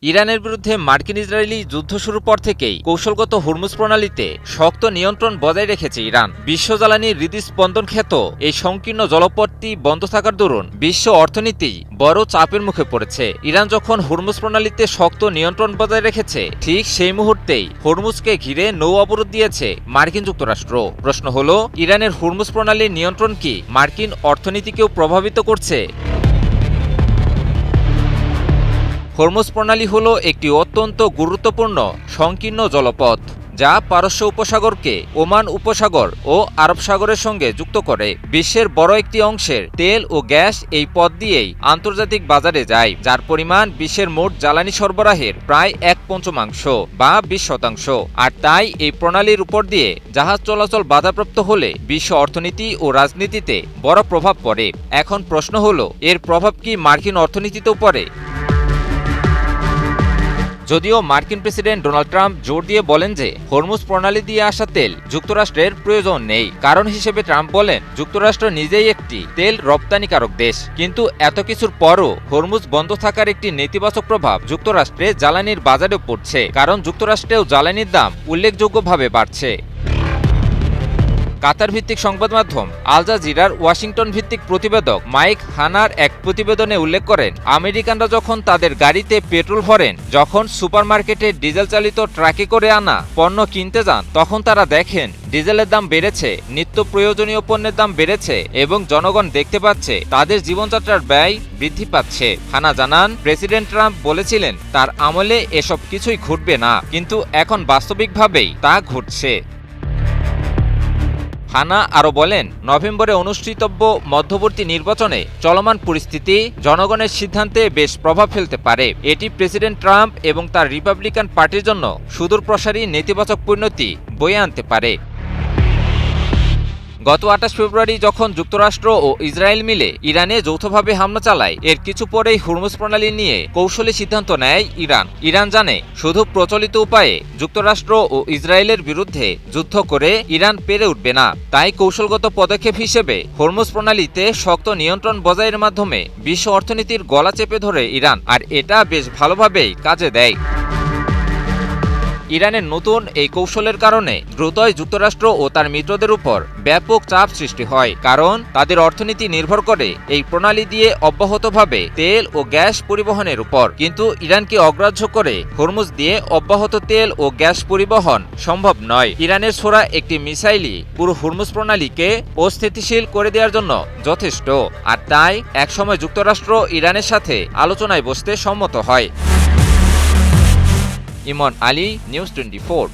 ইরানের বিরুদ্ধে মার্কিন ইসরায়েলি যুদ্ধ শুরুর পর থেকেই কৌশলগত হুরমুজ প্রণালীতে শক্ত নিয়ন্ত্রণ বজায় রেখেছে ইরান। বিশ্ব জ্বালানির হৃদস্পন্দন খ্যাত এই সংকীর্ণ জলপথটি বন্ধ থাকার দরুন বিশ্ব অর্থনীতি বড় চাপের মুখে পড়েছে। ইরান যখন হুরমুজ প্রণালীতে শক্ত নিয়ন্ত্রণ বজায় রেখেছে, ঠিক সেই মুহূর্তেই হরমুজকে ঘিরে নৌ অবরোধ দিয়েছে মার্কিন যুক্তরাষ্ট্র। প্রশ্ন হলো, ইরানের হুরমুজ প্রণালীর নিয়ন্ত্রণ কি মার্কিন অর্থনীতিকেও প্রভাবিত করছে? হরমুজ প্রণালী হল একটি অত্যন্ত গুরুত্বপূর্ণ সংকীর্ণ জলপথ, যা পারস্য উপসাগরকে ওমান উপসাগর ও আরব সাগরের সঙ্গে যুক্ত করে। বিশ্বের বড় একটি অংশের তেল ও গ্যাস এই পথ দিয়েই আন্তর্জাতিক বাজারে যায়, যার পরিমাণ বিশ্বের মোট জ্বালানি সরবরাহের প্রায় 1/5 বা 20%। আর তাই এই প্রণালীর উপর দিয়ে জাহাজ চলাচল বাধাপ্রাপ্ত হলে বিশ্ব অর্থনীতি ও রাজনীতিতে বড় প্রভাব পড়ে। এখন প্রশ্ন হলো, এর প্রভাব কি মার্কিন অর্থনীতিতেও পড়ে? যদিও মার্কিন প্রেসিডেন্ট ডোনাল্ড ট্রাম্প জোর দিয়ে বলেন যে হরমুজ প্রণালী দিয়ে আসা তেল যুক্তরাষ্ট্রের প্রয়োজন নেই। কারণ হিসেবে ট্রাম্প বলেন, যুক্তরাষ্ট্র নিজেই একটি তেল রপ্তানিকারক দেশ। কিন্তু এত কিছুর পরও হরমুজ বন্ধ থাকার একটি নেতিবাচক প্রভাব যুক্তরাষ্ট্রে জ্বালানির বাজারেও পড়ছে, কারণ যুক্তরাষ্ট্রেও জ্বালানির দাম উল্লেখযোগ্যভাবে বাড়ছে। কাতার ভিত্তিক সংবাদ মাধ্যম আল জাজিরার ওয়াশিংটন ভিত্তিক প্রতিবেদক মাইক হানার এক প্রতিবেদনে উল্লেখ করেন, আমেরিকানরা যখন তাদের গাড়িতে পেট্রোল ভরেন, যখন সুপারমার্কেটে ডিজেল চালিত ট্রাকে করে আনা পণ্য কিনতে যান, তখন তারা দেখেন ডিজেলের দাম বেড়েছে, নিত্য প্রয়োজনীয় পণ্যের দাম বেড়েছে এবং জনগণ দেখতে পাচ্ছে তাদের জীবনযাত্রার ব্যয় বৃদ্ধি পাচ্ছে। হানা জানান, প্রেসিডেন্ট ট্রাম্প বলেছিলেন তার আমলে এসব কিছুই ঘটবে না, কিন্তু এখন বাস্তবিকভাবেই তা ঘটছে। হানা আরও বলেন, নভেম্বরে অনুষ্ঠিতব্য মধ্যবর্তী নির্বাচনে চলমান পরিস্থিতি জনগণের সিদ্ধান্তে বেশ প্রভাব ফেলতে পারে। এটি প্রেসিডেন্ট ট্রাম্প এবং তার রিপাবলিকান পার্টির জন্য সুদূরপ্রসারী নেতিবাচক পরিণতি বয়ে আনতে পারে। গত 28 ফেব্রুয়ারি যখন যুক্তরাষ্ট্র ও ইসরায়েল মিলে ইরানে যৌথভাবে হামলা চালায়, এর কিছু পরেই হুরমুজ প্রণালী নিয়ে কৌশলী সিদ্ধান্ত নেয় ইরান। ইরান জানে, শুধু প্রচলিত উপায়ে যুক্তরাষ্ট্র ও ইসরায়েলের বিরুদ্ধে যুদ্ধ করে ইরান পেরে উঠবে না। তাই কৌশলগত পদক্ষেপ হিসেবে হরমুজ প্রণালীতে শক্ত নিয়ন্ত্রণ বজায়ের মাধ্যমে বিশ্ব অর্থনীতির গলা চেপে ধরে ইরান, আর এটা বেশ ভালোভাবেই কাজে দেয়। ইরানের নতুন এই কৌশলের কারণে দ্রুতই যুক্তরাষ্ট্র ও তার মিত্রদের উপর ব্যাপক চাপ সৃষ্টি হয়, কারণ তাদের অর্থনীতি নির্ভর করে এই প্রণালী দিয়ে অব্যাহতভাবে তেল ও গ্যাস পরিবহনের উপর। কিন্তু ইরানকে অগ্রাহ্য করে হরমুজ দিয়ে অব্যাহত তেল ও গ্যাস পরিবহন সম্ভব নয়। ইরানের ছোড়া একটি মিসাইলই পুরো হরমুজ প্রণালীকে অস্থিতিশীল করে দেওয়ার জন্য যথেষ্ট। আর তাই একসময় যুক্তরাষ্ট্র ইরানের সাথে আলোচনায় বসতে সম্মত হয়। ইমন আলী, নিউজ 24।